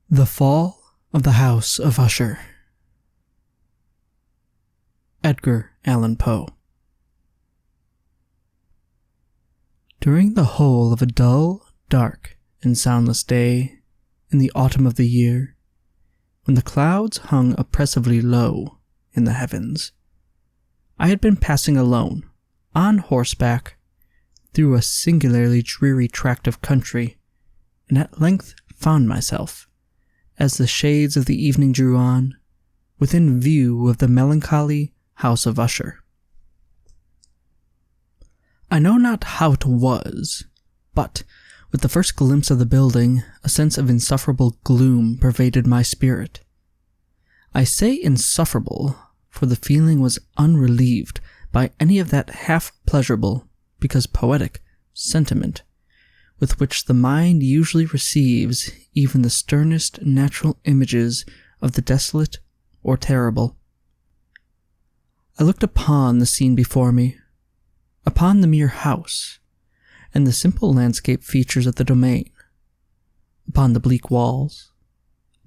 The Fall of the House of Usher. Edgar Allan Poe. During the whole of a dull, dark, and soundless day in the autumn of the year, when the clouds hung oppressively low in the heavens, I had been passing alone, on horseback, through a singularly dreary tract of country, and at length found myself, as the shades of the evening drew on, within view of the melancholy house of Usher. I know not how it was, but, with the first glimpse of the building, a sense of insufferable gloom pervaded my spirit. I say insufferable, for the feeling was unrelieved by any of that half-pleasurable, because poetic, sentiment with which the mind usually receives even the sternest natural images of the desolate or terrible. I looked upon the scene before me, upon the mere house, and the simple landscape features of the domain, upon the bleak walls,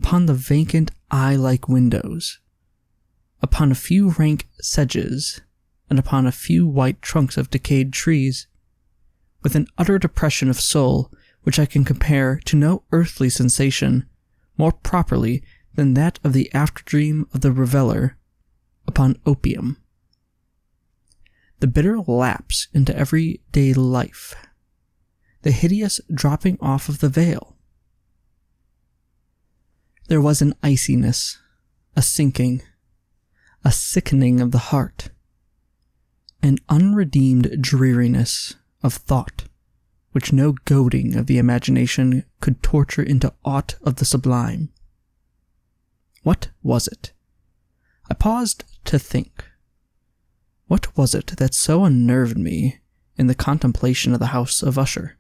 upon the vacant eye-like windows, upon a few rank sedges, and upon a few white trunks of decayed trees, with an utter depression of soul which I can compare to no earthly sensation more properly than that of the after-dream of the reveller upon opium. The bitter lapse into everyday life, the hideous dropping off of the veil. There was an iciness, a sinking, a sickening of the heart, an unredeemed dreariness of thought, which no goading of the imagination could torture into aught of the sublime. What was it? I paused to think. What was it that so unnerved me in the contemplation of the house of Usher?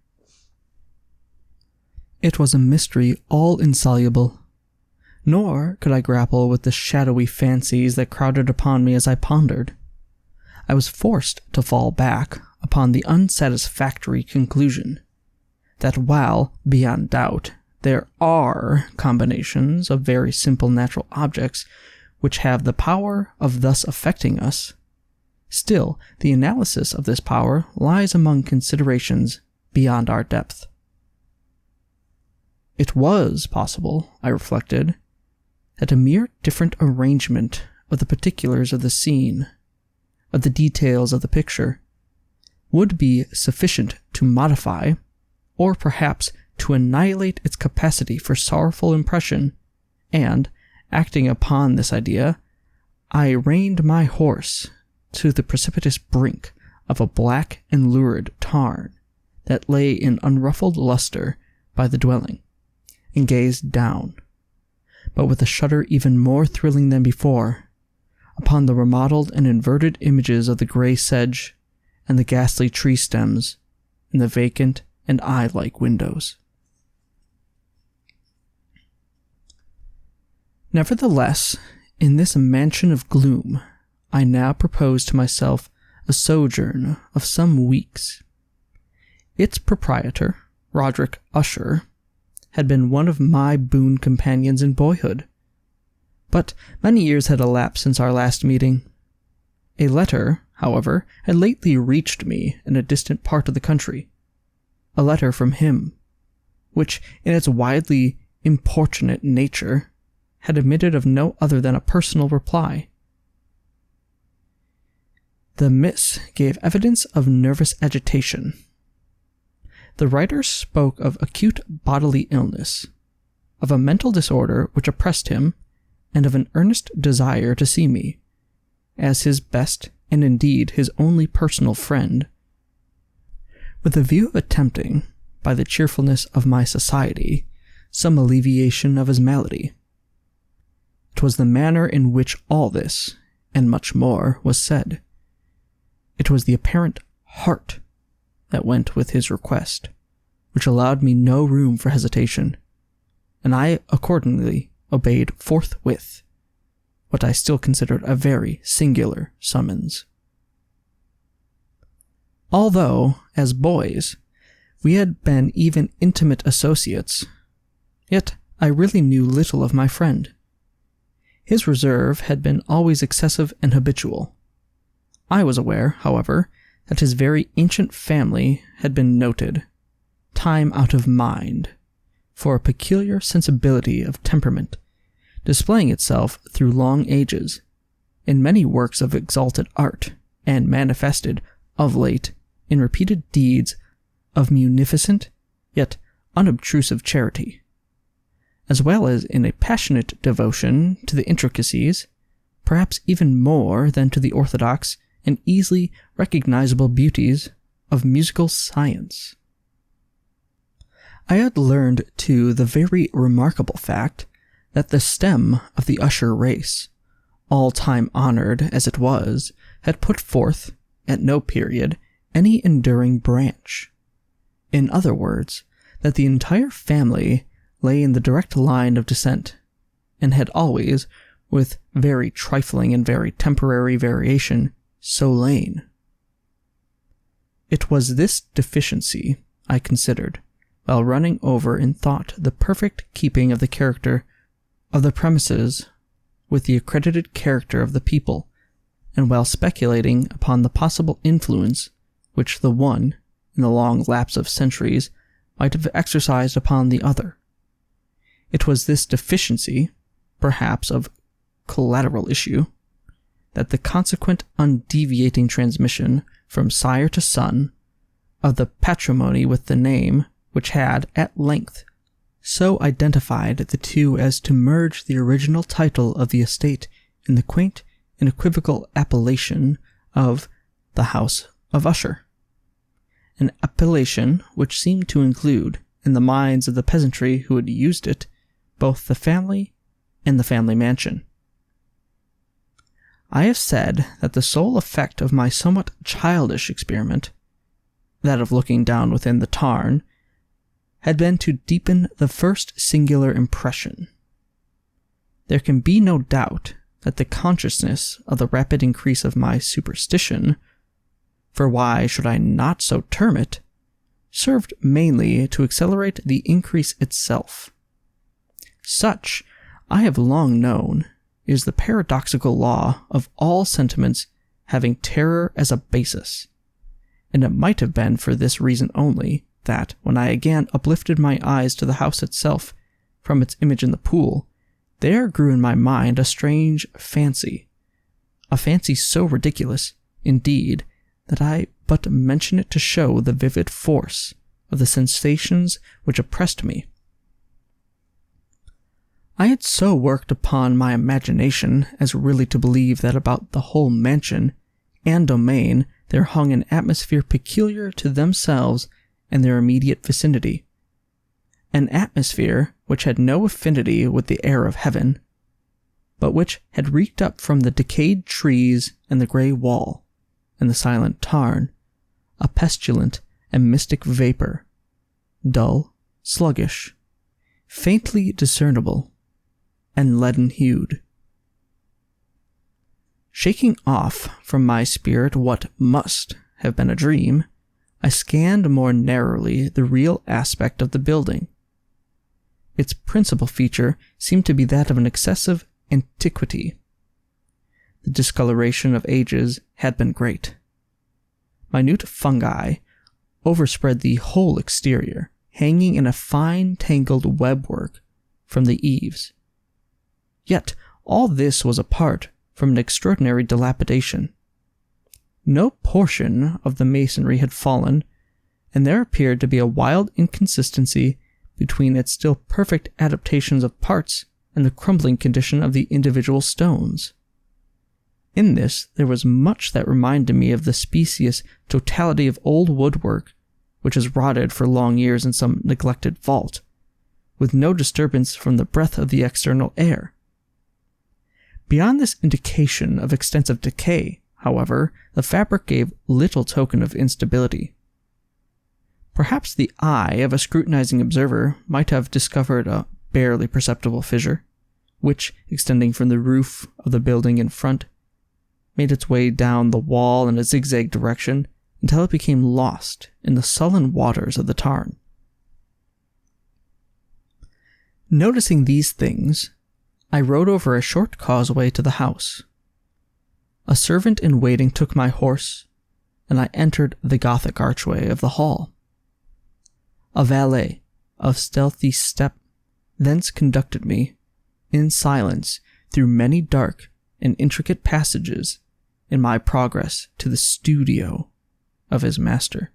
It was a mystery all insoluble, nor could I grapple with the shadowy fancies that crowded upon me as I pondered. I was forced to fall back upon the unsatisfactory conclusion that while, beyond doubt, there are combinations of very simple natural objects which have the power of thus affecting us, still the analysis of this power lies among considerations beyond our depth. It was possible, I reflected, that a mere different arrangement of the particulars of the scene, of the details of the picture, would be sufficient to modify, or perhaps to annihilate its capacity for sorrowful impression, and, acting upon this idea, I reined my horse to the precipitous brink of a black and lurid tarn that lay in unruffled luster by the dwelling, and gazed down, but with a shudder even more thrilling than before, upon the remodeled and inverted images of the grey sedge and the ghastly tree stems in the vacant and eye-like windows. Nevertheless, in this mansion of gloom, I now proposed to myself a sojourn of some weeks. Its proprietor, Roderick Usher, had been one of my boon companions in boyhood, but many years had elapsed since our last meeting. A letter, however, had lately reached me in a distant part of the country, a letter from him, which, in its widely importunate nature, had admitted of no other than a personal reply. The miss gave evidence of nervous agitation. The writer spoke of acute bodily illness, of a mental disorder which oppressed him, and of an earnest desire to see me, as his best and indeed his only personal friend, with a view of attempting, by the cheerfulness of my society, some alleviation of his malady. 'Twas the manner in which all this, and much more, was said. It was the apparent heart that went with his request, which allowed me no room for hesitation, and I accordingly obeyed forthwith what I still considered a very singular summons. Although, as boys, we had been even intimate associates, yet I really knew little of my friend. His reserve had been always excessive and habitual. I was aware, however, that his very ancient family had been noted, time out of mind, for a peculiar sensibility of temperament, displaying itself through long ages, in many works of exalted art, and manifested, of late, in repeated deeds of munificent, yet unobtrusive charity, as well as in a passionate devotion to the intricacies, perhaps even more than to the orthodox and easily recognizable beauties of musical science. I had learned, too, the very remarkable fact that the stem of the Usher race, all time honored as it was, had put forth, at no period, any enduring branch. In other words, that the entire family lay in the direct line of descent, and had always, with very trifling and very temporary variation, so lain. It was this deficiency, I considered, while running over in thought the perfect keeping of the character of the premises with the accredited character of the people, and while speculating upon the possible influence which the one, in the long lapse of centuries, might have exercised upon the other. It was this deficiency, perhaps of collateral issue, that the consequent undeviating transmission from sire to son of the patrimony with the name which had, at length, so identified the two as to merge the original title of the estate in the quaint and equivocal appellation of the House of Usher, an appellation which seemed to include, in the minds of the peasantry who had used it, both the family and the family mansion. I have said that the sole effect of my somewhat childish experiment, that of looking down within the tarn, had been to deepen the first singular impression. There can be no doubt that the consciousness of the rapid increase of my superstition, for why should I not so term it, served mainly to accelerate the increase itself. Such, I have long known, is the paradoxical law of all sentiments having terror as a basis, and it might have been for this reason only that, when I again uplifted my eyes to the house itself from its image in the pool, there grew in my mind a strange fancy, a fancy so ridiculous, indeed, that I but mention it to show the vivid force of the sensations which oppressed me. I had so worked upon my imagination as really to believe that about the whole mansion and domain there hung an atmosphere peculiar to themselves and their immediate vicinity, an atmosphere which had no affinity with the air of heaven, but which had reeked up from the decayed trees and the grey wall, and the silent tarn, a pestilent and mystic vapor, dull, sluggish, faintly discernible, and leaden-hued. Shaking off from my spirit what must have been a dream, I scanned more narrowly the real aspect of the building. Its principal feature seemed to be that of an excessive antiquity. The discoloration of ages had been great. Minute fungi overspread the whole exterior, hanging in a fine tangled webwork from the eaves. Yet all this was apart from an extraordinary dilapidation. No portion of the masonry had fallen, and there appeared to be a wild inconsistency between its still perfect adaptations of parts and the crumbling condition of the individual stones. In this there was much that reminded me of the specious totality of old woodwork which has rotted for long years in some neglected vault, with no disturbance from the breath of the external air. Beyond this indication of extensive decay, however, the fabric gave little token of instability. Perhaps the eye of a scrutinizing observer might have discovered a barely perceptible fissure, which, extending from the roof of the building in front, made its way down the wall in a zigzag direction until it became lost in the sullen waters of the tarn. Noticing these things, I rode over a short causeway to the house. A servant in waiting took my horse, and I entered the Gothic archway of the hall. A valet of stealthy step thence conducted me, in silence, through many dark and intricate passages in my progress to the studio of his master.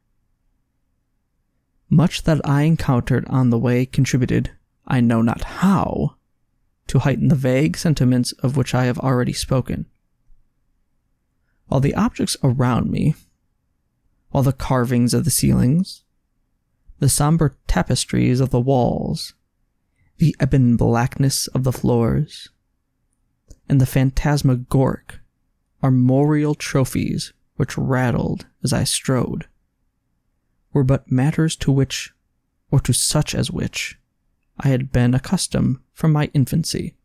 Much that I encountered on the way contributed, I know not how, to heighten the vague sentiments of which I have already spoken. While the objects around me, while the carvings of the ceilings, the somber tapestries of the walls, the ebon blackness of the floors, and the phantasmagoric, armorial trophies which rattled as I strode, were but matters to which, or to such as which, I had been accustomed from my infancy.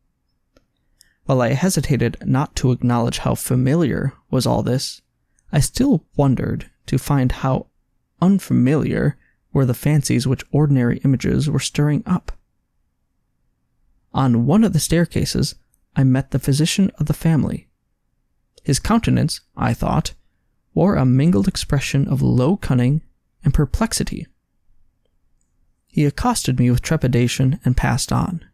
While I hesitated not to acknowledge how familiar was all this, I still wondered to find how unfamiliar were the fancies which ordinary images were stirring up. On one of the staircases, I met the physician of the family. His countenance, I thought, wore a mingled expression of low cunning and perplexity. He accosted me with trepidation and passed on.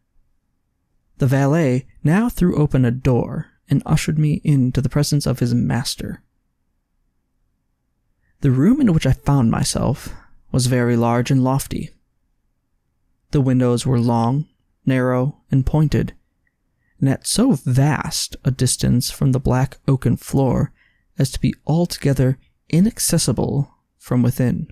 The valet now threw open a door and ushered me into the presence of his master. The room in which I found myself was very large and lofty. The windows were long, narrow, and pointed, and at so vast a distance from the black oaken floor as to be altogether inaccessible from within.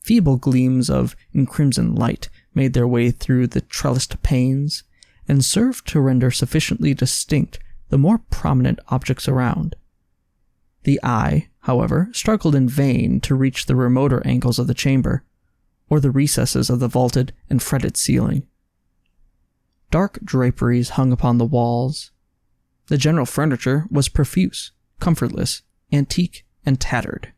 Feeble gleams of encrimsoned light made their way through the trellised panes and served to render sufficiently distinct the more prominent objects around. The eye, however, struggled in vain to reach the remoter angles of the chamber, or the recesses of the vaulted and fretted ceiling. Dark draperies hung upon the walls. The general furniture was profuse, comfortless, antique, and tattered.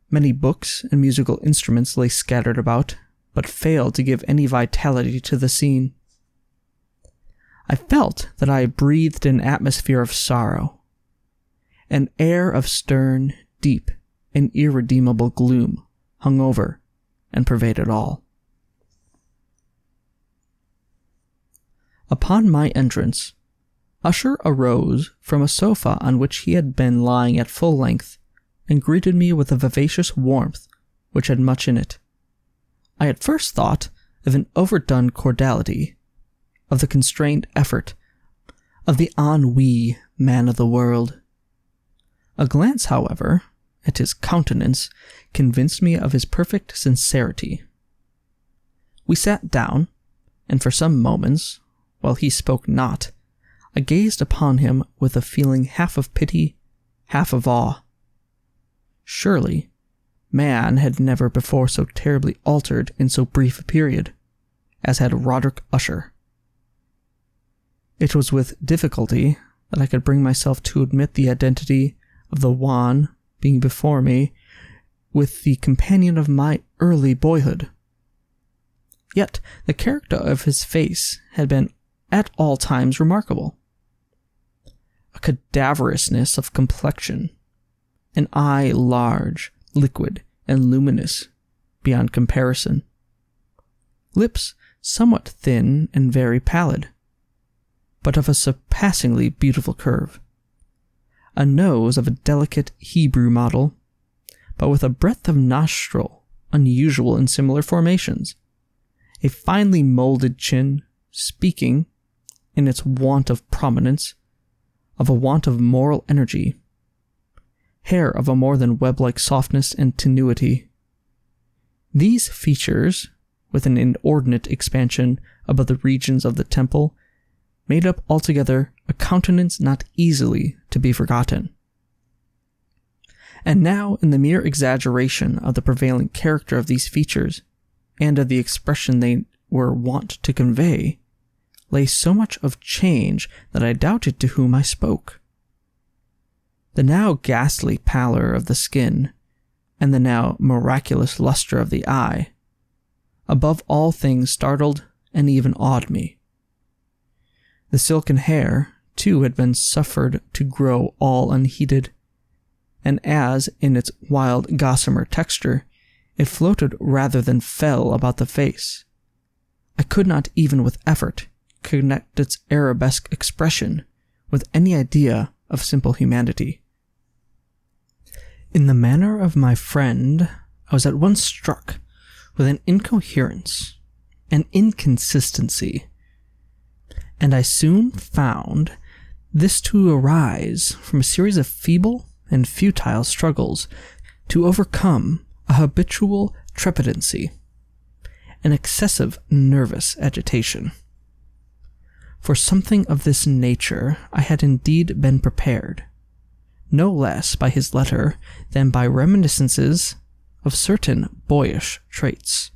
Many books and musical instruments lay scattered about, but failed to give any vitality to the scene. I felt that I breathed an atmosphere of sorrow. An air of stern, deep, and irredeemable gloom hung over and pervaded all. Upon my entrance, Usher arose from a sofa on which he had been lying at full length and greeted me with a vivacious warmth which had much in it. I at first thought of an overdone cordiality, of the constrained effort, of the ennui man of the world. A glance, however, at his countenance convinced me of his perfect sincerity. We sat down, and for some moments, while he spoke not, I gazed upon him with a feeling half of pity, half of awe. Surely, man had never before so terribly altered in so brief a period, as had Roderick Usher. It was with difficulty that I could bring myself to admit the identity of the one being before me with the companion of my early boyhood. Yet the character of his face had been at all times remarkable. A cadaverousness of complexion, an eye large, liquid, and luminous beyond comparison, lips somewhat thin and very pallid, but of a surpassingly beautiful curve, a nose of a delicate Hebrew model, but with a breadth of nostril unusual in similar formations, a finely molded chin, speaking, in its want of prominence, of a want of moral energy, hair of a more than web-like softness and tenuity. These features, with an inordinate expansion above the regions of the temple, made up altogether a countenance not easily to be forgotten. And now, in the mere exaggeration of the prevailing character of these features, and of the expression they were wont to convey, lay so much of change that I doubted to whom I spoke. The now ghastly pallor of the skin, and the now miraculous luster of the eye, above all things startled and even awed me. The silken hair, too, had been suffered to grow all unheeded, and as, in its wild gossamer texture, it floated rather than fell about the face, I could not even with effort connect its arabesque expression with any idea of simple humanity. In the manner of my friend, I was at once struck with an incoherence, an inconsistency, and I soon found this to arise from a series of feeble and futile struggles to overcome a habitual trepidancy, an excessive nervous agitation. For something of this nature I had indeed been prepared, no less by his letter than by reminiscences of certain boyish traits,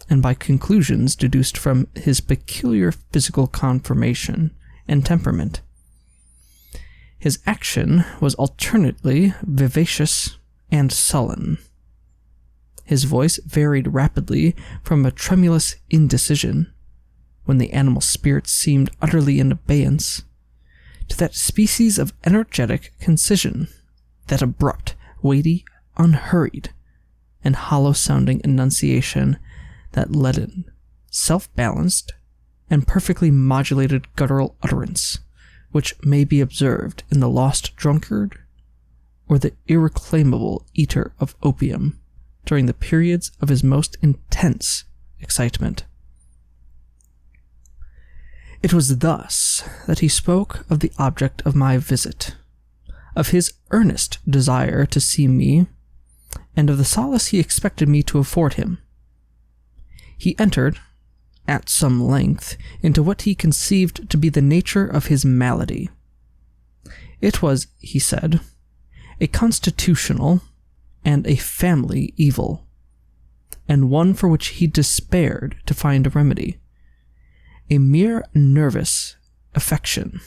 and by conclusions deduced from his peculiar physical conformation and temperament. His action was alternately vivacious and sullen. His voice varied rapidly from a tremulous indecision, when the animal spirit seemed utterly in abeyance, to that species of energetic concision, that abrupt, weighty, unhurried, and hollow-sounding enunciation, that leaden, self-balanced, and perfectly modulated guttural utterance, which may be observed in the lost drunkard or the irreclaimable eater of opium during the periods of his most intense excitement. It was thus that he spoke of the object of my visit, of his earnest desire to see me, and of the solace he expected me to afford him. He entered, at some length, into what he conceived to be the nature of his malady. It was, he said, a constitutional and a family evil, and one for which he despaired to find a remedy. A mere nervous affection.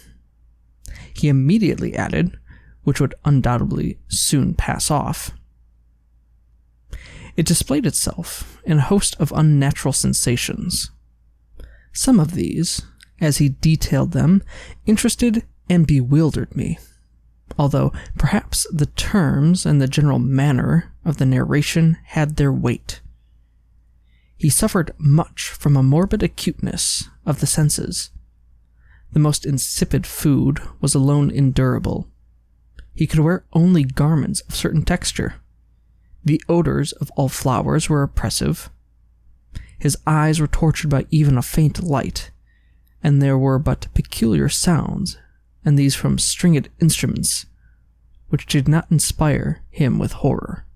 He immediately added, which would undoubtedly soon pass off. It displayed itself in a host of unnatural sensations. Some of these, as he detailed them, interested and bewildered me, although perhaps the terms and the general manner of the narration had their weight. He suffered much from a morbid acuteness of the senses. The most insipid food was alone endurable. He could wear only garments of certain texture. The odors of all flowers were oppressive. His eyes were tortured by even a faint light, and there were but peculiar sounds, and these from stringed instruments, which did not inspire him with horror.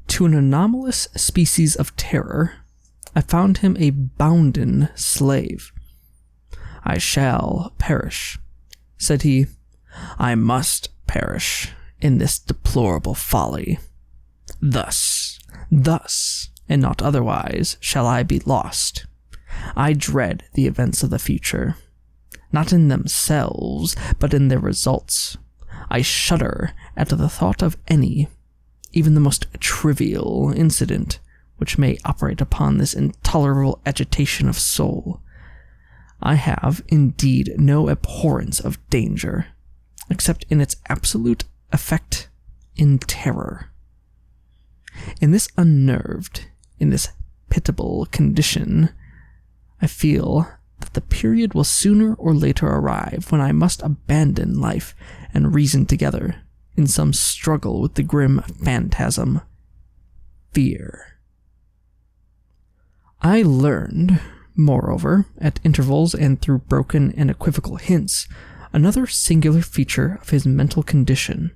To an anomalous species of terror, I found him a bounden slave. "I shall perish," said he. "I must perish in this deplorable folly. Thus, and not otherwise, shall I be lost. I dread the events of the future, not in themselves, but in their results. I shudder at the thought of any, even the most trivial, incident which may operate upon this intolerable agitation of soul. I have, indeed, no abhorrence of danger, except in its absolute effect in terror. In this unnerved, in this pitiable condition, I feel that the period will sooner or later arrive when I must abandon life and reason together in some struggle with the grim phantasm, fear. I learned, moreover, at intervals and through broken and equivocal hints, another singular feature of his mental condition.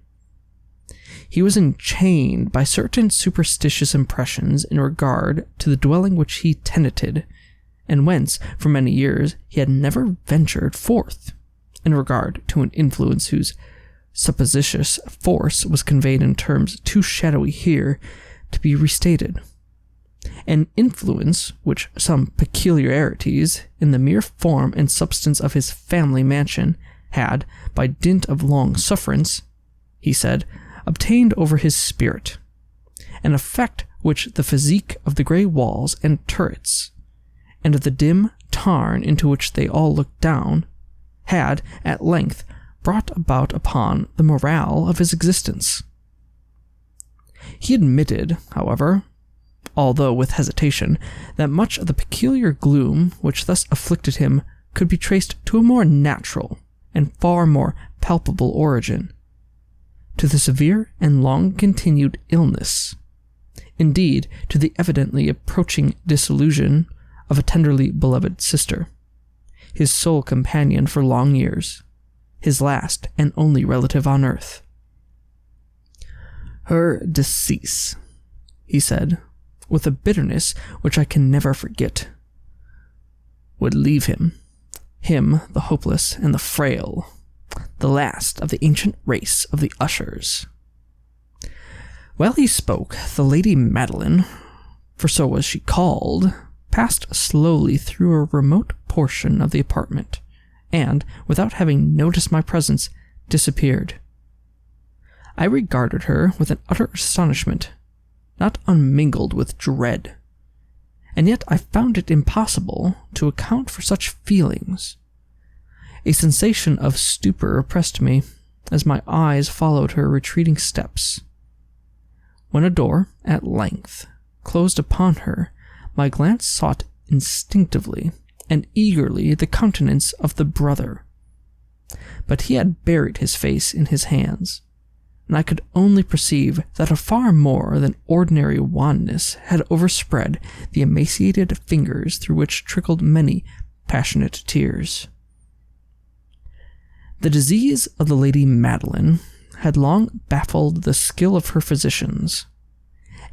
He was enchained by certain superstitious impressions in regard to the dwelling which he tenanted, and whence, for many years, he had never ventured forth, in regard to an influence whose supposititious force was conveyed in terms too shadowy here to be restated. An influence which some peculiarities in the mere form and substance of his family mansion had, by dint of long sufferance, he said, obtained over his spirit, an effect which the physique of the grey walls and turrets, and of the dim tarn into which they all looked down, had, at length, brought about upon the morale of his existence. He admitted, however, although with hesitation, that much of the peculiar gloom which thus afflicted him could be traced to a more natural and far more palpable origin, to the severe and long-continued illness, indeed to the evidently approaching dissolution of a tenderly beloved sister, his sole companion for long years, his last and only relative on earth. Her decease, he said, with a bitterness which I can never forget, would leave him the hopeless and the frail, the last of the ancient race of the Ushers. While he spoke, the Lady Madeline, for so was she called, passed slowly through a remote portion of the apartment, and, without having noticed my presence, disappeared. I regarded her with an utter astonishment, not unmingled with dread, and yet I found it impossible to account for such feelings. A sensation of stupor oppressed me, as my eyes followed her retreating steps. When a door, at length, closed upon her, my glance sought instinctively and eagerly the countenance of the brother. But he had buried his face in his hands, and I could only perceive that a far more than ordinary wanness had overspread the emaciated fingers through which trickled many passionate tears. The disease of the Lady Madeline had long baffled the skill of her physicians.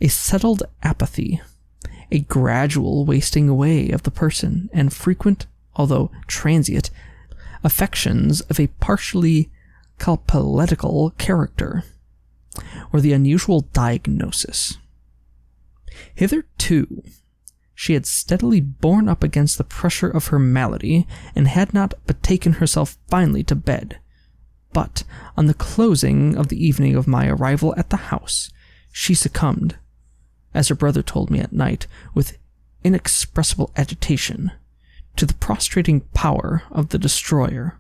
A settled apathy, a gradual wasting away of the person, and frequent, although transient, affections of a partially calpoletical character, or the unusual diagnosis. Hitherto, she had steadily borne up against the pressure of her malady, and had not betaken herself finally to bed. But, on the closing of the evening of my arrival at the house, she succumbed, as her brother told me at night, with inexpressible agitation, to the prostrating power of the destroyer.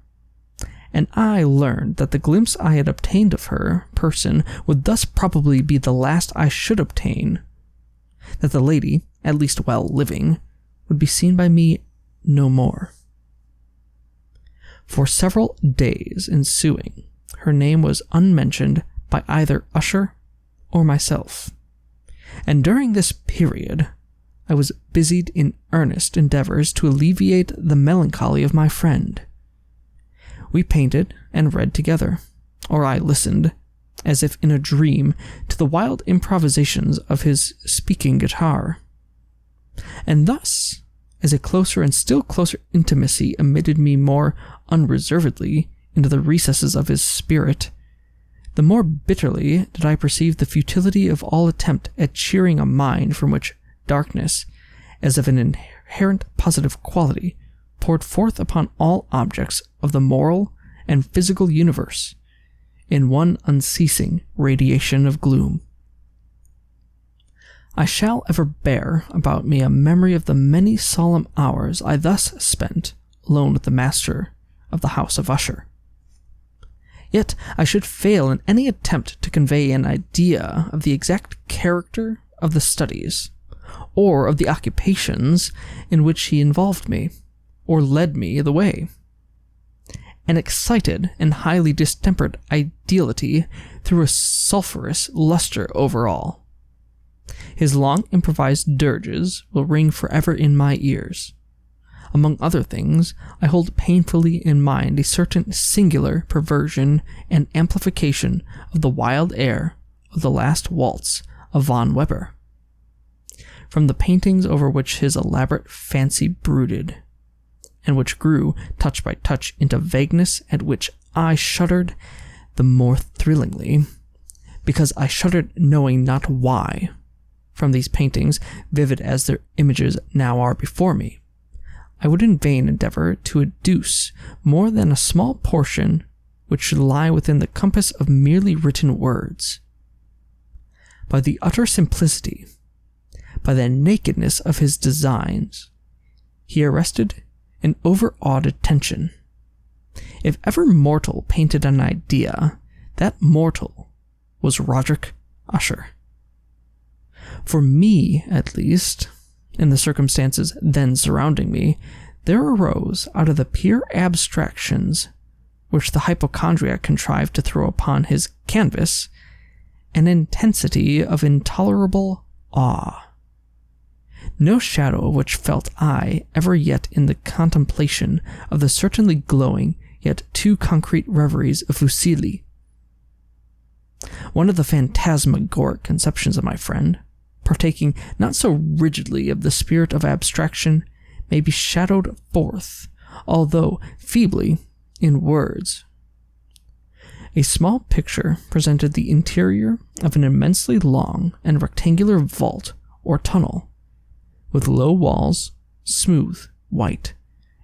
And I learned that the glimpse I had obtained of her person would thus probably be the last I should obtain, that the lady, at least while living, would be seen by me no more. For several days ensuing, her name was unmentioned by either Usher or myself, and during this period I was busied in earnest endeavors to alleviate the melancholy of my friend. We painted and read together, or I listened, as if in a dream, to the wild improvisations of his speaking guitar. And thus, as a closer and still closer intimacy admitted me more unreservedly into the recesses of his spirit, the more bitterly did I perceive the futility of all attempt at cheering a mind from which darkness, as of an inherent positive quality, poured forth upon all objects of the moral and physical universe in one unceasing radiation of gloom. I shall ever bear about me a memory of the many solemn hours I thus spent alone with the master of the house of Usher. Yet I should fail in any attempt to convey an idea of the exact character of the studies, or of the occupations in which he involved me, or led me the way. An excited and highly distempered ideality threw a sulphurous luster over all. His long improvised dirges will ring forever in my ears. Among other things, I hold painfully in mind a certain singular perversion and amplification of the wild air of the last waltz of von Weber, from the paintings over which his elaborate fancy brooded, and which grew, touch by touch, into vagueness at which I shuddered the more thrillingly, because I shuddered knowing not why. From these paintings, vivid as their images now are before me, I would in vain endeavor to adduce more than a small portion which should lie within the compass of merely written words. by the utter simplicity, by the nakedness of his designs, he arrested and overawed attention. If ever mortal painted an idea, that mortal was Roderick Usher. For me, at least, in the circumstances then surrounding me, there arose out of the pure abstractions which the hypochondriac contrived to throw upon his canvas an intensity of intolerable awe, no shadow of which felt I ever yet in the contemplation of the certainly glowing yet too concrete reveries of Fuseli. One of the phantasmagoric conceptions of my friend, partaking not so rigidly of the spirit of abstraction, may be shadowed forth, although feebly, in words. A small picture presented the interior of an immensely long and rectangular vault or tunnel, with low walls, smooth, white,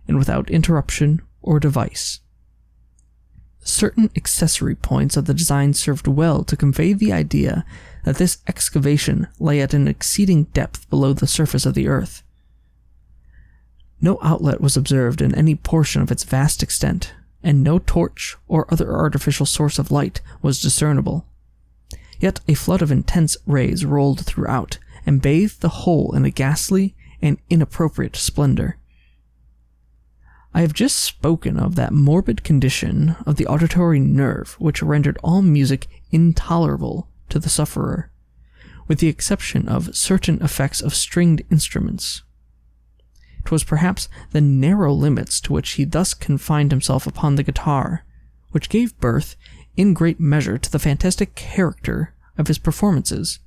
and without interruption or device. Certain accessory points of the design served well to convey the idea that this excavation lay at an exceeding depth below the surface of the earth. No outlet was observed in any portion of its vast extent, and no torch or other artificial source of light was discernible. Yet a flood of intense rays rolled throughout, and bathed the whole in a ghastly and inappropriate splendor. I have just spoken of that morbid condition of the auditory nerve which rendered all music intolerable to the sufferer, with the exception of certain effects of stringed instruments. 'Twas perhaps the narrow limits to which he thus confined himself upon the guitar, which gave birth, in great measure, to the fantastic character of his performances.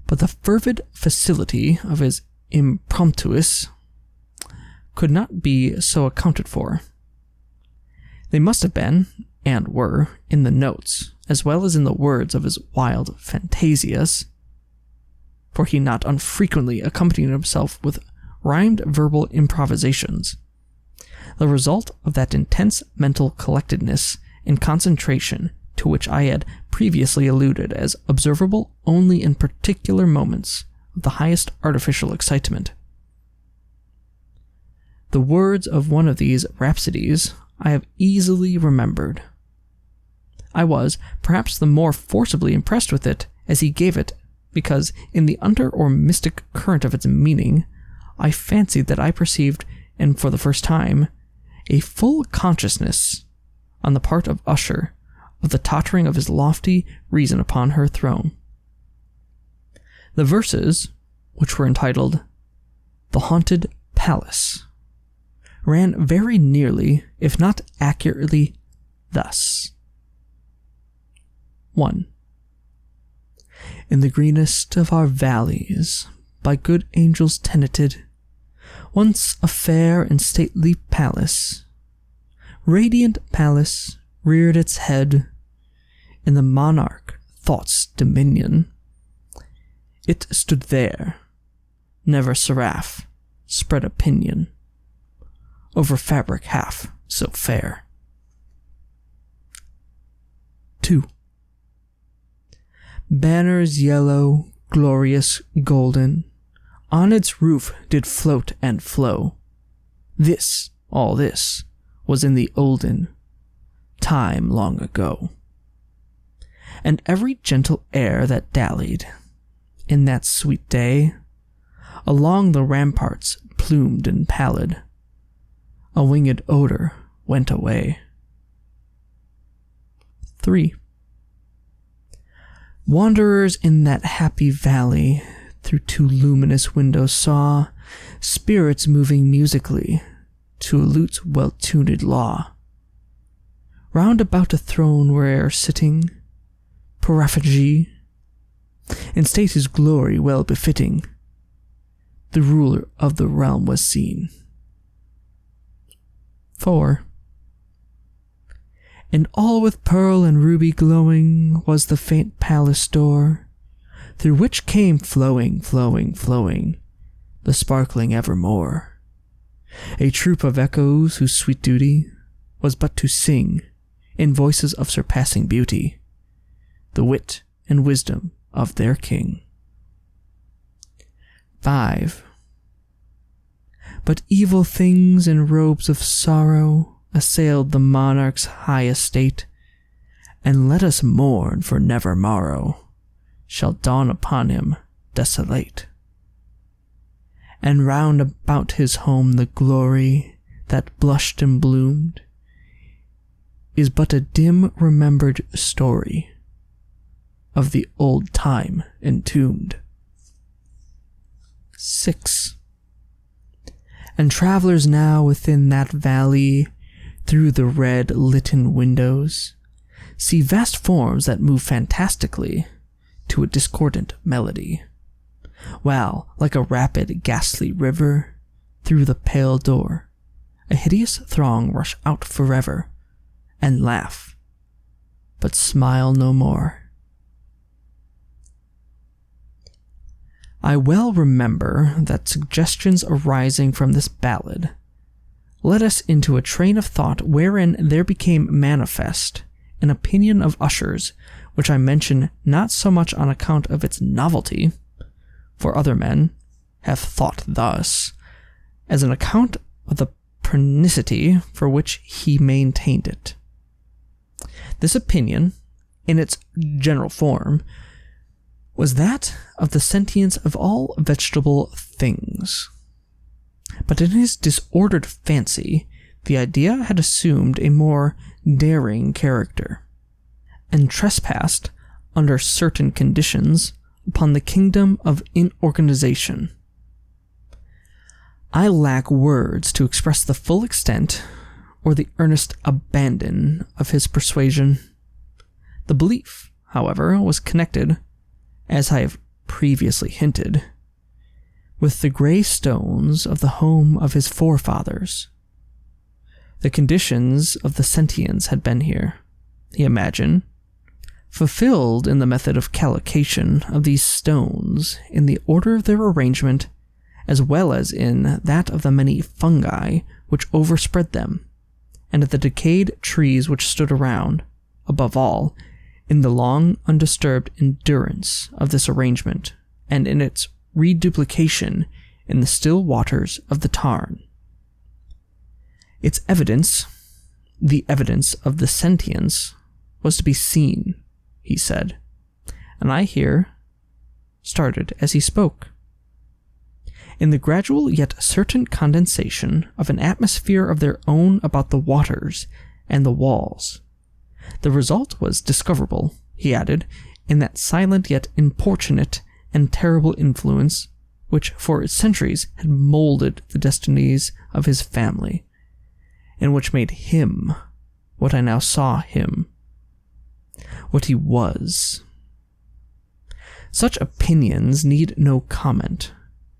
But the fervid facility of his impromptus could not be so accounted for. They must have been, and were, in the notes, as well as in the words of his wild fantasias, for he not unfrequently accompanied himself with rhymed verbal improvisations, the result of that intense mental collectedness and concentration to which I had previously alluded as observable only in particular moments of the highest artificial excitement. The words of one of these rhapsodies I have easily remembered. I was, perhaps, the more forcibly impressed with it as he gave it, because, in the under or mystic current of its meaning, I fancied that I perceived, and for the first time, a full consciousness, on the part of Usher, of the tottering of his lofty reason upon her throne. The verses, which were entitled "The Haunted Palace," ran very nearly, if not accurately, thus. 1. In the greenest of our valleys, by good angels tenanted, once a fair and stately palace, radiant palace, reared its head in the monarch Thought's dominion. It stood there, never seraph spread a pinion over fabric half so fair. 2. Banners yellow, glorious, golden, on its roof did float and flow. This, all this, was in the olden time long ago. And every gentle air that dallied, in that sweet day, along the ramparts plumed and pallid, a winged odor went away. 3. Wanderers in that happy valley through two luminous windows saw spirits moving musically to a lute's well-tuned law. Round about a throne where sitting Paraphagy, in state his glory well befitting, the ruler of the realm was seen. 4. And all with pearl and ruby glowing was the faint palace door, through which came flowing, flowing, flowing, the sparkling evermore. A troop of echoes whose sweet duty was but to sing, in voices of surpassing beauty, the wit and wisdom of their king. 5. But evil things in robes of sorrow assailed the monarch's high estate, and let us mourn, for never morrow shall dawn upon him desolate. And round about his home the glory that blushed and bloomed is but a dim remembered story of the old time entombed. 6. And travelers now within that valley, through the red litten windows, see vast forms that move fantastically to a discordant melody, while, like a rapid, ghastly river, through the pale door, a hideous throng rush out forever, and laugh, but smile no more. I well remember that suggestions arising from this ballad led us into a train of thought wherein there became manifest an opinion of Usher's, which I mention not so much on account of its novelty, for other men have thought thus, as an account of the pernicity for which he maintained it. This opinion, in its general form, was that of the sentience of all vegetable things. But in his disordered fancy, the idea had assumed a more daring character, and trespassed, under certain conditions, upon the kingdom of inorganization. I lack words to express the full extent or the earnest abandon of his persuasion. The belief, however, was connected, as I have previously hinted, with the grey stones of the home of his forefathers. The conditions of the sentience had been here, he imagined, fulfilled in the method of collocation of these stones in the order of their arrangement, as well as in that of the many fungi which overspread them, and of the decayed trees which stood around, above all, in the long undisturbed endurance of this arrangement, and in its reduplication in the still waters of the Tarn. Its evidence, the evidence of the sentience, was to be seen, he said, and I here started as he spoke, in the gradual yet certain condensation of an atmosphere of their own about the waters and the walls. The result was discoverable, he added, in that silent yet importunate and terrible influence which for centuries had molded the destinies of his family, and which made him what I now saw him, what he was. Such opinions need no comment,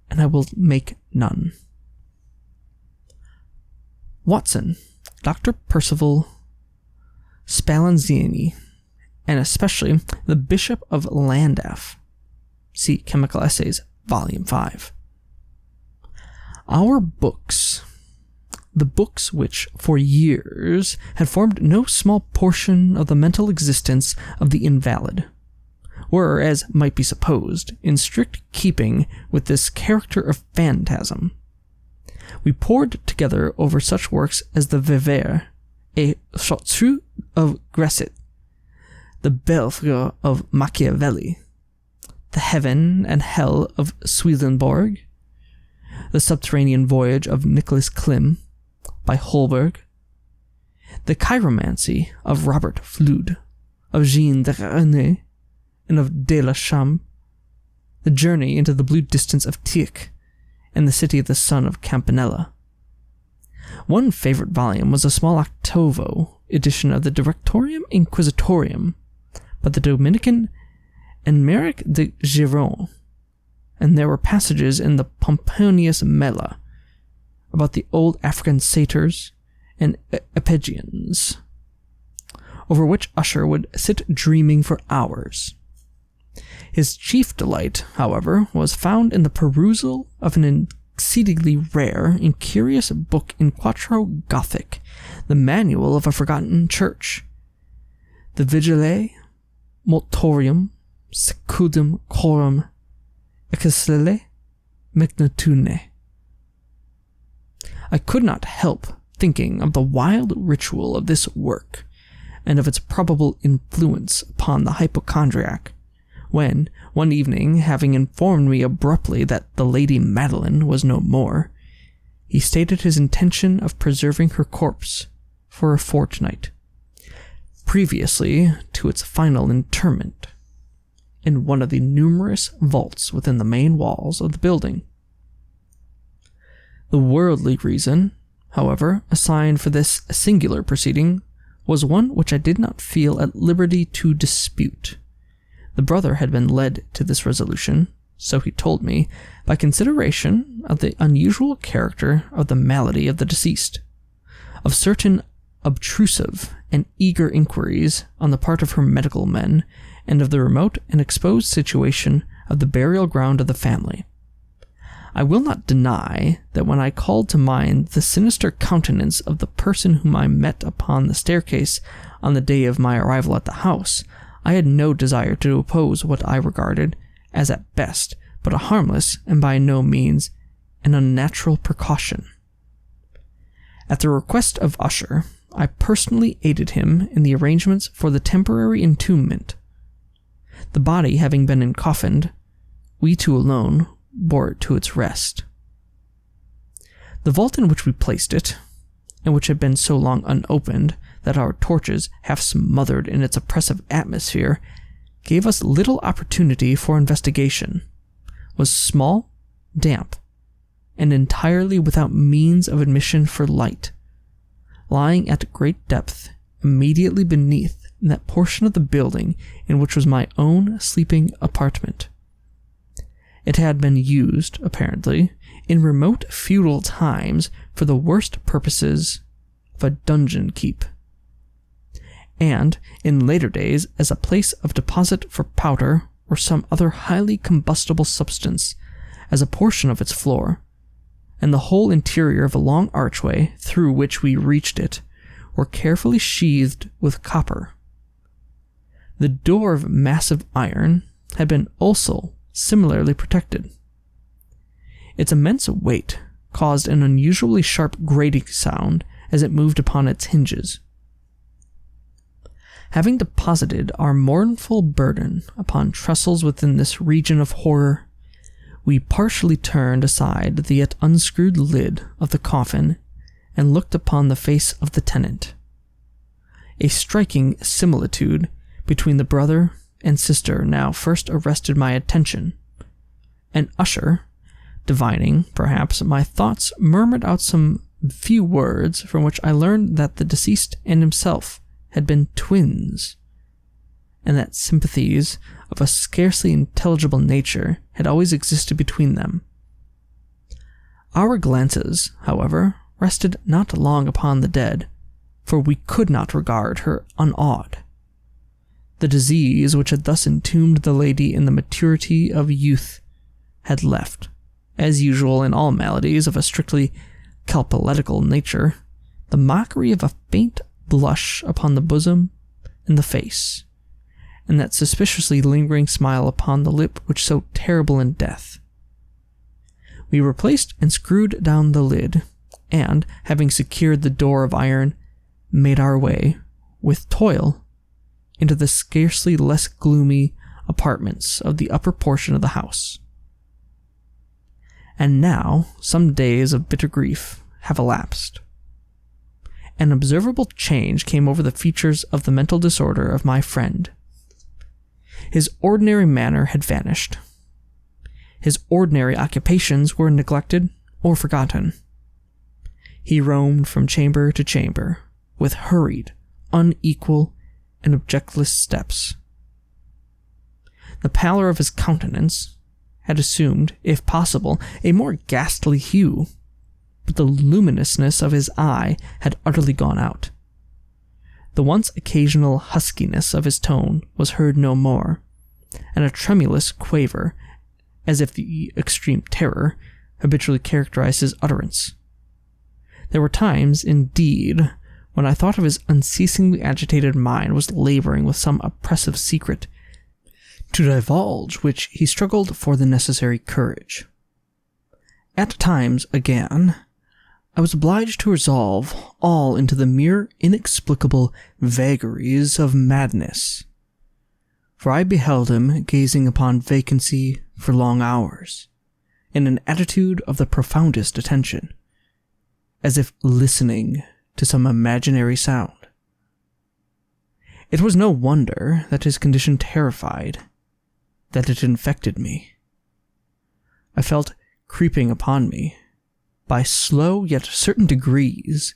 and I will make none. Watson, Dr. Percival Spallanzani, and especially the Bishop of Llandaff, see Chemical Essays, Volume 5. Our books, the books which for years had formed no small portion of the mental existence of the invalid, were, as might be supposed, in strict keeping with this character of phantasm. We pored together over such works as the Viver, a Chartreux of Gresset, the Belfre of Machiavelli, the Heaven and Hell of Swedenborg, the Subterranean Voyage of Nicholas Klim by Holberg, the Chiromancy of Robert Flude, of Jean de Rennes, and of De la Chambre, the Journey into the Blue Distance of Tieck, and the City of the Sun of Campanella. One favorite volume was a small octavo edition of the Directorium Inquisitorium by the Dominican Enmeric de Giron, and there were passages in the Pomponius Mela about the old African satyrs and epigians, over which Usher would sit dreaming for hours. His chief delight, however, was found in the perusal of an exceedingly rare and curious book in quarto Gothic, the Manual of a Forgotten Church, the Vigile Mortuorium secundum coram excelle magnitudine. I could not help thinking of the wild ritual of this work, and of its probable influence upon the hypochondriac, when, one evening, having informed me abruptly that the Lady Madeline was no more, he stated his intention of preserving her corpse for a fortnight, previously to its final interment, in one of the numerous vaults within the main walls of the building. The worldly reason, however, assigned for this singular proceeding was one which I did not feel at liberty to dispute. The brother had been led to this resolution, so he told me, by consideration of the unusual character of the malady of the deceased, of certain obtrusive and eager inquiries on the part of her medical men, and of the remote and exposed situation of the burial ground of the family. I will not deny that when I called to mind the sinister countenance of the person whom I met upon the staircase on the day of my arrival at the house, I had no desire to oppose what I regarded as at best but a harmless and by no means an unnatural precaution. At the request of Usher, I personally aided him in the arrangements for the temporary entombment. The body having been encoffined, we two alone bore it to its rest. The vault in which we placed it, and which had been so long unopened that our torches, half smothered in its oppressive atmosphere, gave us little opportunity for investigation, was small, damp, and entirely without means of admission for light, lying at great depth immediately beneath that portion of the building in which was my own sleeping apartment. It had been used, apparently, in remote feudal times for the worst purposes of a dungeon keep, and in later days as a place of deposit for powder or some other highly combustible substance, as a portion of its floor, and the whole interior of a long archway through which we reached it, were carefully sheathed with copper. The door of massive iron had been also similarly protected. Its immense weight caused an unusually sharp grating sound as it moved upon its hinges. Having deposited our mournful burden upon trestles within this region of horror, we partially turned aside the yet unscrewed lid of the coffin and looked upon the face of the tenant. A striking similitude between the brother and sister now first arrested my attention, and Usher, divining, perhaps, my thoughts, murmured out some few words from which I learned that the deceased and himself had been twins, and that sympathies of a scarcely intelligible nature had always existed between them. Our glances, however, rested not long upon the dead, for we could not regard her unawed. The disease which had thus entombed the lady in the maturity of youth had left, as usual in all maladies of a strictly calpoletical nature, the mockery of a faint blush upon the bosom and the face, and that suspiciously lingering smile upon the lip which so terrible in death. We replaced and screwed down the lid, and, having secured the door of iron, made our way, with toil, into the scarcely less gloomy apartments of the upper portion of the house. And now some days of bitter grief have elapsed. An observable change came over the features of the mental disorder of my friend. His ordinary manner had vanished. His ordinary occupations were neglected or forgotten. He roamed from chamber to chamber, with hurried, unequal, and objectless steps. The pallor of his countenance had assumed, if possible, a more ghastly hue, but the luminousness of his eye had utterly gone out. The once occasional huskiness of his tone was heard no more, and a tremulous quaver, as if the extreme terror habitually characterized his utterance. There were times, indeed, when I thought of his unceasingly agitated mind was laboring with some oppressive secret, to divulge which he struggled for the necessary courage. At times, again, I was obliged to resolve all into the mere inexplicable vagaries of madness, for I beheld him gazing upon vacancy for long hours, in an attitude of the profoundest attention, as if listening to some imaginary sound. It was no wonder that his condition terrified, that it infected me. I felt creeping upon me, by slow yet certain degrees,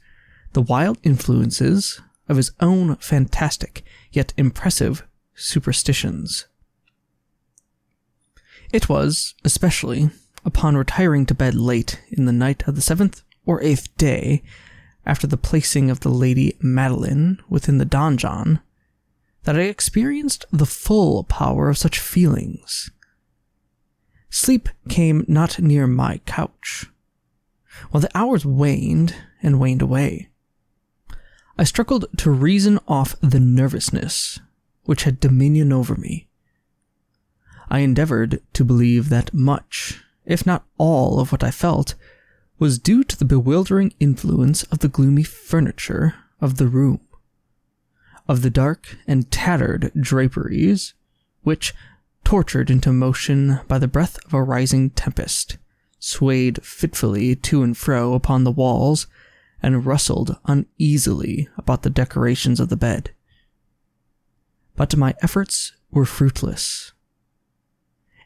the wild influences of his own fantastic yet impressive superstitions. It was, especially, upon retiring to bed late in the night of the 7th or 8th day after the placing of the Lady Madeline within the donjon, that I experienced the full power of such feelings. Sleep came not near my couch. While the hours waned and waned away, I struggled to reason off the nervousness which had dominion over me. I endeavored to believe that much, if not all, of what I felt was due to the bewildering influence of the gloomy furniture of the room, of the dark and tattered draperies, which, tortured into motion by the breath of a rising tempest, swayed fitfully to and fro upon the walls and rustled uneasily about the decorations of the bed. But my efforts were fruitless.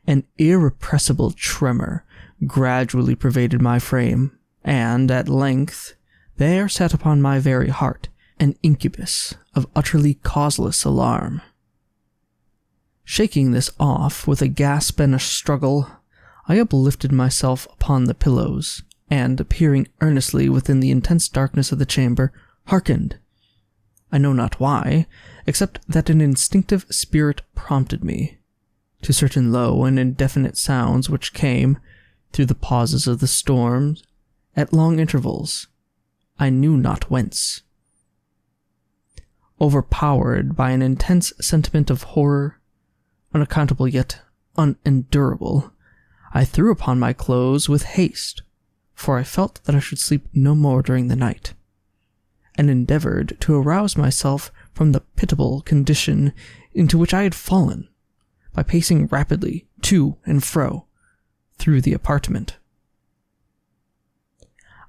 An irrepressible tremor gradually pervaded my frame, and at length there sat upon my very heart an incubus of utterly causeless alarm. Shaking this off with a gasp and a struggle, I uplifted myself upon the pillows, and, peering earnestly within the intense darkness of the chamber, hearkened. I know not why, except that an instinctive spirit prompted me, to certain low and indefinite sounds which came, through the pauses of the storm, at long intervals, I knew not whence. Overpowered by an intense sentiment of horror, unaccountable yet unendurable, I threw upon my clothes with haste, for I felt that I should sleep no more during the night, and endeavored to arouse myself from the pitiable condition into which I had fallen, by pacing rapidly to and fro through the apartment.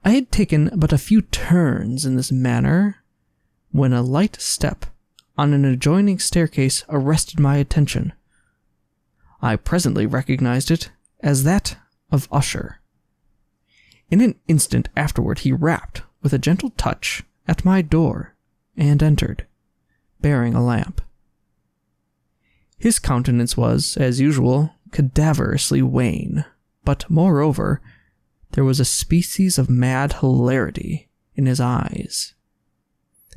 I had taken but a few turns in this manner when a light step on an adjoining staircase arrested my attention. I presently recognized it as that of Usher. In an instant afterward he rapped with a gentle touch at my door and entered, bearing a lamp. His countenance was, as usual, cadaverously wan, but moreover, there was a species of mad hilarity in his eyes,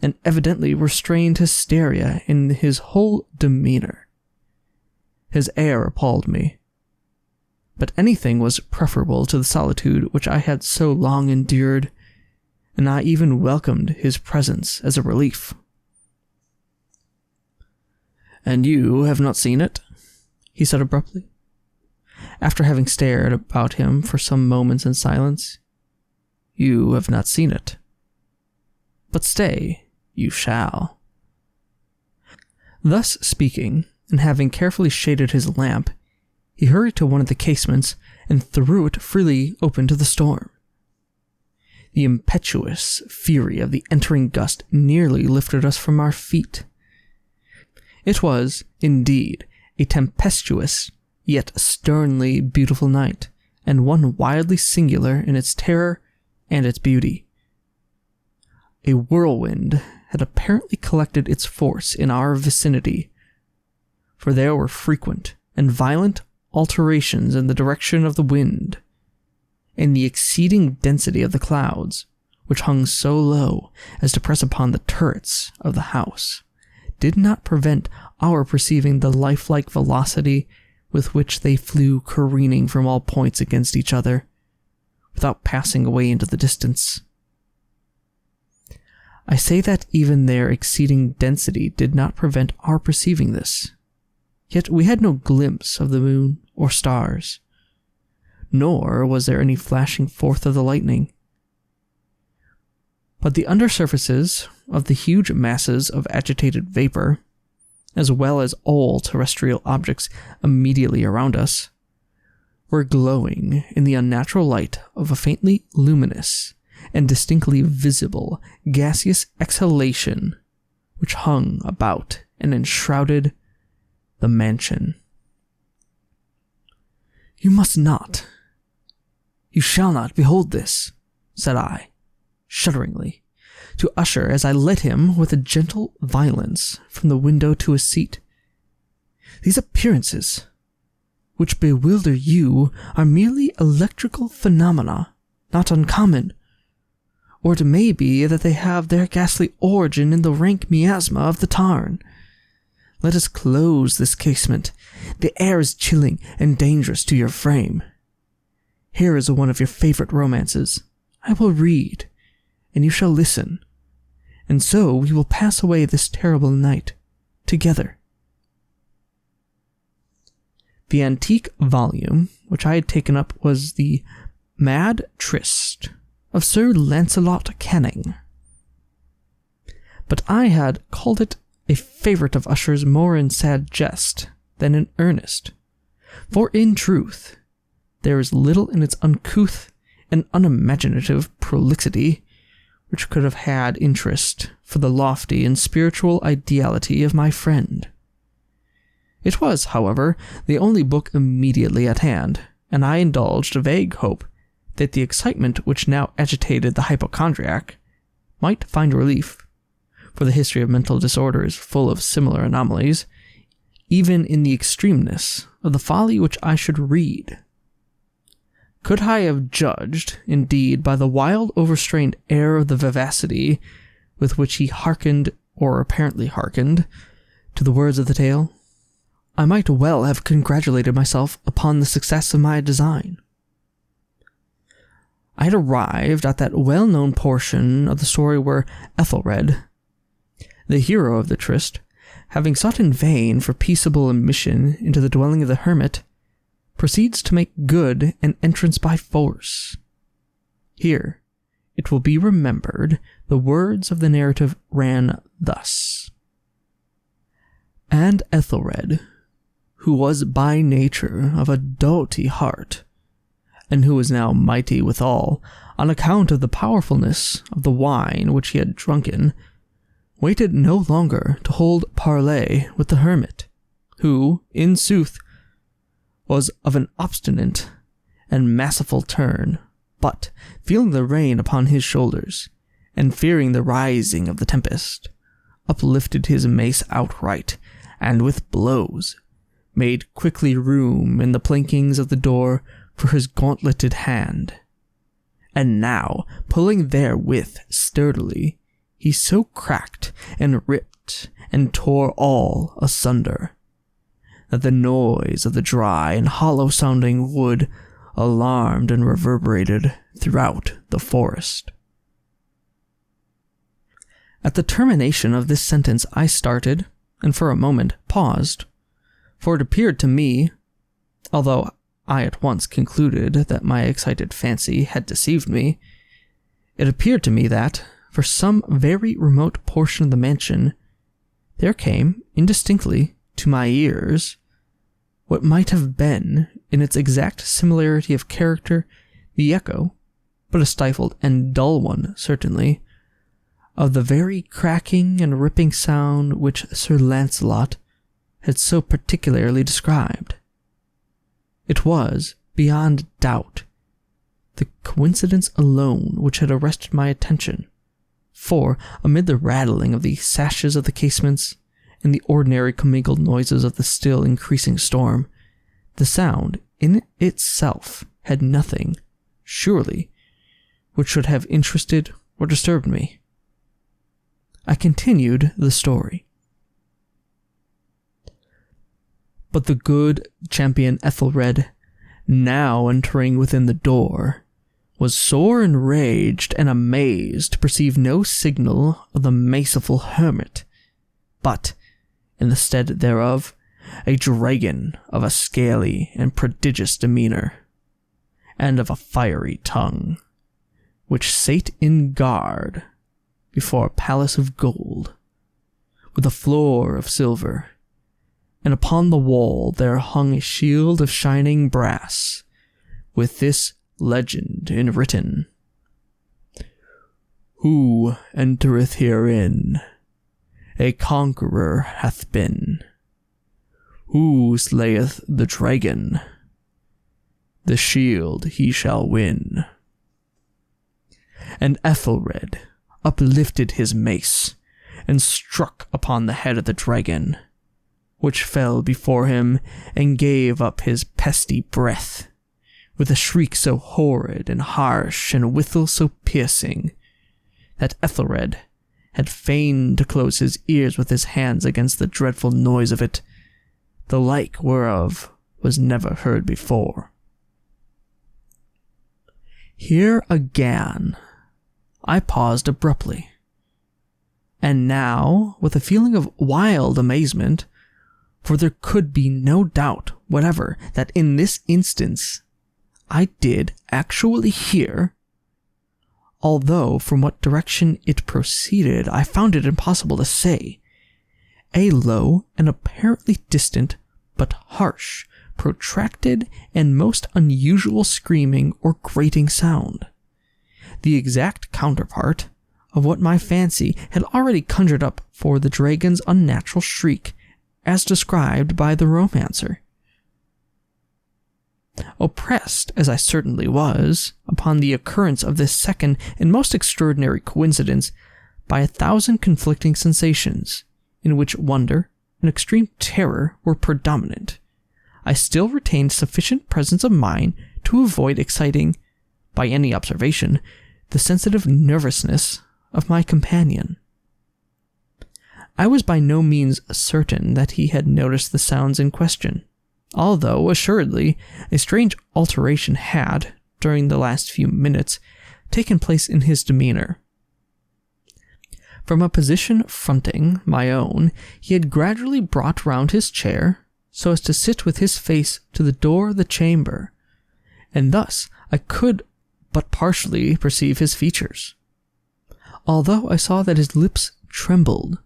and evidently restrained hysteria in his whole demeanor. His air appalled me, but anything was preferable to the solitude which I had so long endured, and I even welcomed his presence as a relief. "And you have not seen it?" he said abruptly, after having stared about him for some moments in silence. "You have not seen it. But stay, you shall." Thus speaking, and having carefully shaded his lamp, he hurried to one of the casements and threw it freely open to the storm. The impetuous fury of the entering gust nearly lifted us from our feet. It was, indeed, a tempestuous, yet sternly beautiful night, and one wildly singular in its terror and its beauty. A whirlwind had apparently collected its force in our vicinity, for there were frequent and violent alterations in the direction of the wind, and the exceeding density of the clouds, which hung so low as to press upon the turrets of the house, did not prevent our perceiving the lifelike velocity with which they flew careening from all points against each other, without passing away into the distance. I say that even their exceeding density did not prevent our perceiving this, Yet we had no glimpse of the moon or stars, nor was there any flashing forth of the lightning. But the undersurfaces of the huge masses of agitated vapor, as well as all terrestrial objects immediately around us, were glowing in the unnatural light of a faintly luminous and distinctly visible gaseous exhalation which hung about and enshrouded the mansion. "You must not, you shall not behold this," said I, shudderingly, to Usher as I led him with a gentle violence from the window to a seat. "These appearances, which bewilder you, are merely electrical phenomena, not uncommon. Or it may be that they have their ghastly origin in the rank miasma of the tarn. Let us close this casement. The air is chilling and dangerous to your frame. Here is one of your favorite romances. I will read, and you shall listen, and so we will pass away this terrible night together." The antique volume which I had taken up was the Mad Tryst of Sir Lancelot Canning. But I had called it a favourite of Usher's more in sad jest than in earnest, for in truth there is little in its uncouth and unimaginative prolixity which could have had interest for the lofty and spiritual ideality of my friend. It was, however, the only book immediately at hand, and I indulged a vague hope that the excitement which now agitated the hypochondriac might find relief, for the history of mental disorder is full of similar anomalies, even in the extremeness of the folly which I should read. Could I have judged, indeed, by the wild, overstrained air of the vivacity with which he hearkened, or apparently hearkened, to the words of the tale, I might well have congratulated myself upon the success of my design. I had arrived at that well-known portion of the story where Ethelred, the hero of the tryst, having sought in vain for peaceable admission into the dwelling of the hermit, proceeds to make good an entrance by force. Here, it will be remembered, the words of the narrative ran thus: "And Ethelred, who was by nature of a doughty heart, and who was now mighty withal, on account of the powerfulness of the wine which he had drunken, waited no longer to hold parley with the hermit, who, in sooth, was of an obstinate and masterful turn, but, feeling the rain upon his shoulders, and fearing the rising of the tempest, uplifted his mace outright, and with blows made quickly room in the plankings of the door for his gauntleted hand. And now, pulling therewith sturdily, he so cracked and ripped and tore all asunder, that the noise of the dry and hollow-sounding wood alarmed and reverberated throughout the forest." At the termination of this sentence I started, and for a moment paused, for it appeared to me, although I at once concluded that my excited fancy had deceived me, it appeared to me that, for some very remote portion of the mansion, there came, indistinctly, to my ears, what might have been, in its exact similarity of character, the echo, but a stifled and dull one, certainly, of the very cracking and ripping sound which Sir Lancelot had so particularly described. It was, beyond doubt, the coincidence alone which had arrested my attention, for, amid the rattling of the sashes of the casements, and the ordinary commingled noises of the still increasing storm, the sound, in itself, had nothing, surely, which should have interested or disturbed me. I continued the story. But the good champion Ethelred, now entering within the door, was sore enraged and amazed to perceive no signal of the merciful hermit, but, in the stead thereof, a dragon of a scaly and prodigious demeanor, and of a fiery tongue, which sate in guard before a palace of gold, with a floor of silver, and upon the wall there hung a shield of shining brass, with this legend enwritten: "Who entereth herein, a conqueror hath been. Who slayeth the dragon, the shield he shall win." And Ethelred uplifted his mace, and struck upon the head of the dragon, which fell before him and gave up his pesty breath, with a shriek so horrid and harsh and withal so piercing, that Ethelred had feigned to close his ears with his hands against the dreadful noise of it, the like whereof was never heard before. Here again I paused abruptly, and now with a feeling of wild amazement, for there could be no doubt whatever that in this instance I did actually hear, although from what direction it proceeded I found it impossible to say, a low and apparently distant, but harsh, protracted, and most unusual screaming or grating sound, the exact counterpart of what my fancy had already conjured up for the dragon's unnatural shriek, as described by the romancer. Oppressed, as I certainly was, upon the occurrence of this second and most extraordinary coincidence by 1,000 conflicting sensations, in which wonder and extreme terror were predominant, I still retained sufficient presence of mind to avoid exciting, by any observation, the sensitive nervousness of my companion. I was by no means certain that he had noticed the sounds in question, although, assuredly, a strange alteration had, during the last few minutes, taken place in his demeanor. From a position fronting my own, he had gradually brought round his chair, so as to sit with his face to the door of the chamber, and thus I could but partially perceive his features, although I saw that his lips trembled,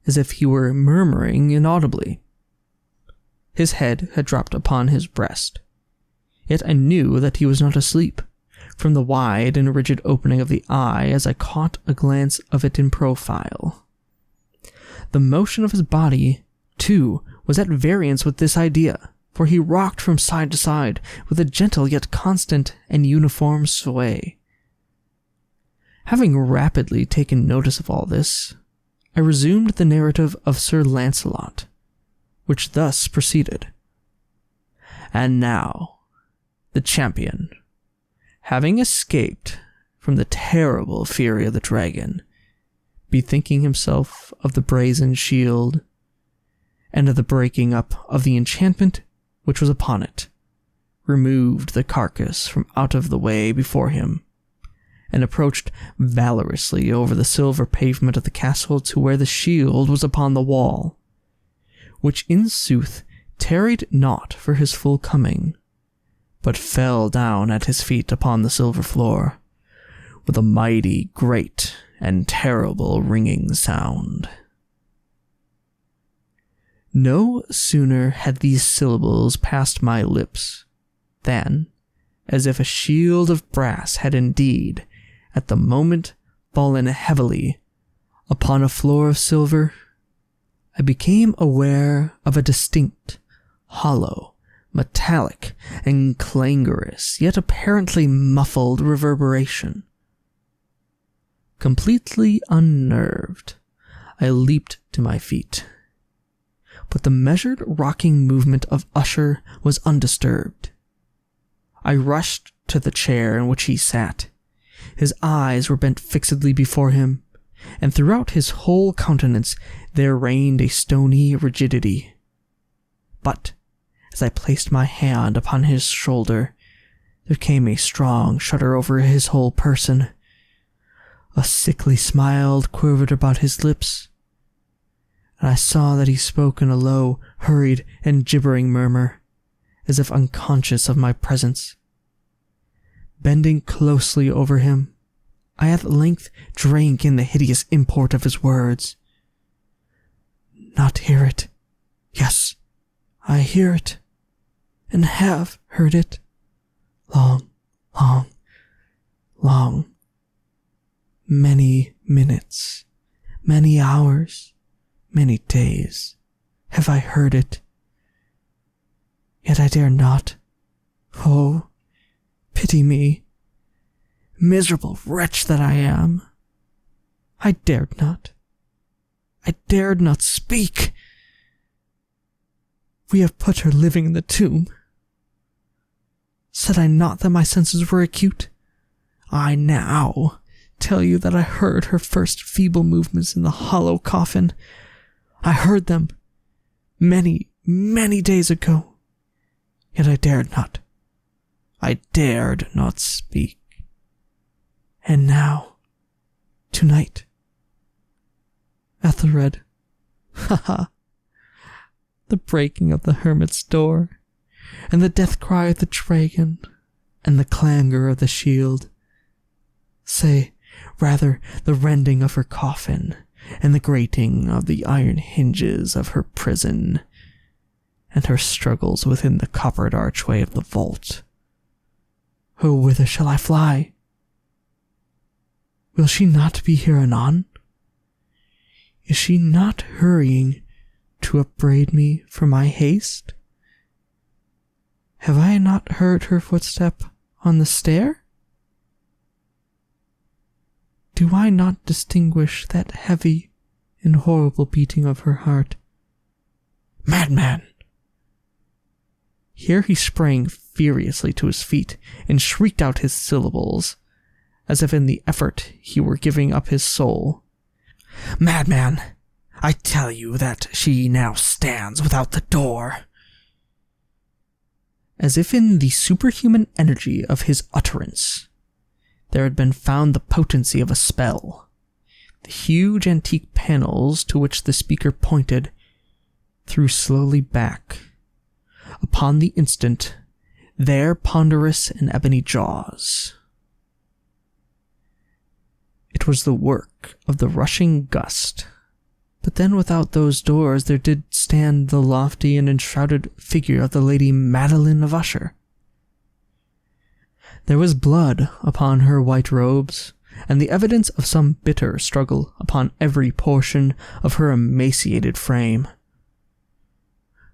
as if he were murmuring inaudibly. His head had dropped upon his breast, yet I knew that he was not asleep, from the wide and rigid opening of the eye as I caught a glance of it in profile. The motion of his body, too, was at variance with this idea, for he rocked from side to side with a gentle yet constant and uniform sway. Having rapidly taken notice of all this, I resumed the narrative of Sir Lancelot, which thus proceeded. And now, the champion, having escaped from the terrible fury of the dragon, bethinking himself of the brazen shield, and of the breaking up of the enchantment which was upon it, removed the carcass from out of the way before him, and approached valorously over the silver pavement of the castle to where the shield was upon the wall, which in sooth tarried not for his full coming, but fell down at his feet upon the silver floor, with a mighty, great, and terrible ringing sound. No sooner had these syllables passed my lips, than, as if a shield of brass had indeed, at the moment, fallen heavily upon a floor of silver, I became aware of a distinct, hollow, metallic, and clangorous, yet apparently muffled reverberation. Completely unnerved, I leaped to my feet, but the measured rocking movement of Usher was undisturbed. I rushed to the chair in which he sat. His eyes were bent fixedly before him, and throughout his whole countenance there reigned a stony rigidity. But, as I placed my hand upon his shoulder, there came a strong shudder over his whole person. A sickly smile quivered about his lips, and I saw that he spoke in a low, hurried, and gibbering murmur, as if unconscious of my presence. Bending closely over him, I at length drank in the hideous import of his words. Not hear it. Yes, I hear it, and have heard it. Long, long, long. Many minutes, many hours, many days have I heard it. Yet I dare not. Oh, pity me. Miserable wretch that I am. I dared not. I dared not speak. We have put her living in the tomb. Said I not that my senses were acute? I now tell you that I heard her first feeble movements in the hollow coffin. I heard them many, many days ago. Yet I dared not. I dared not speak. And now, tonight, Ethelred, ha! The breaking of the hermit's door, and the death cry of the dragon, and the clangor of the shield. Say, rather, the rending of her coffin, and the grating of the iron hinges of her prison, and her struggles within the coppered archway of the vault. Oh, whither shall I fly? Will she not be here anon? Is she not hurrying to upbraid me for my haste? Have I not heard her footstep on the stair? Do I not distinguish that heavy and horrible beating of her heart? Madman! Here he sprang furiously to his feet and shrieked out his syllables, as if in the effort he were giving up his soul. Madman! I tell you that she now stands without the door. As if in the superhuman energy of his utterance, there had been found the potency of a spell. The huge antique panels to which the speaker pointed threw slowly back. Upon the instant, their ponderous and ebony jaws. It was the work of the rushing gust. But then without those doors there did stand the lofty and enshrouded figure of the Lady Madeline of Usher. There was blood upon her white robes, and the evidence of some bitter struggle upon every portion of her emaciated frame.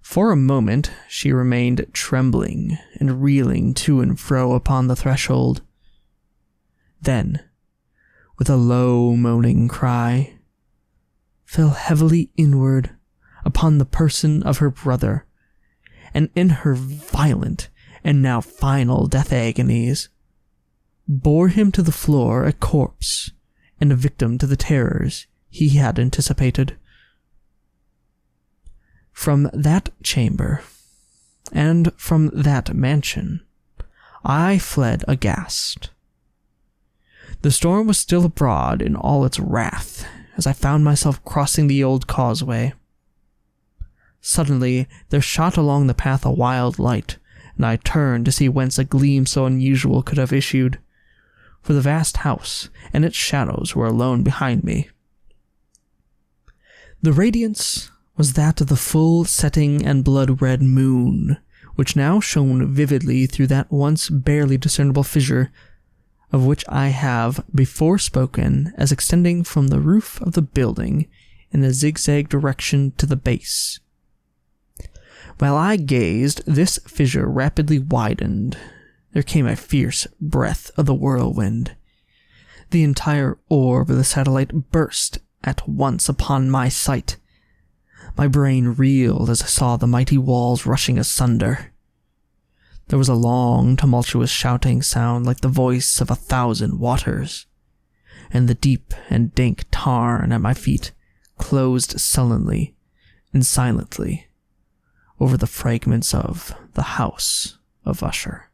For a moment she remained trembling and reeling to and fro upon the threshold. Then, with a low moaning cry, fell heavily inward upon the person of her brother, and in her violent and now final death agonies, bore him to the floor a corpse and a victim to the terrors he had anticipated. From that chamber, and from that mansion, I fled aghast. The storm was still abroad in all its wrath, as I found myself crossing the old causeway. Suddenly, there shot along the path a wild light, and I turned to see whence a gleam so unusual could have issued, for the vast house and its shadows were alone behind me. The radiance was that of the full setting and blood-red moon, which now shone vividly through that once barely discernible fissure of which I have before spoken as extending from the roof of the building in a zigzag direction to the base. While I gazed, this fissure rapidly widened. There came a fierce breath of the whirlwind. The entire orb of the satellite burst at once upon my sight. My brain reeled as I saw the mighty walls rushing asunder. There was a long, tumultuous shouting sound like the voice of 1,000 waters, and the deep and dank tarn at my feet closed sullenly and silently over the fragments of the house of Usher.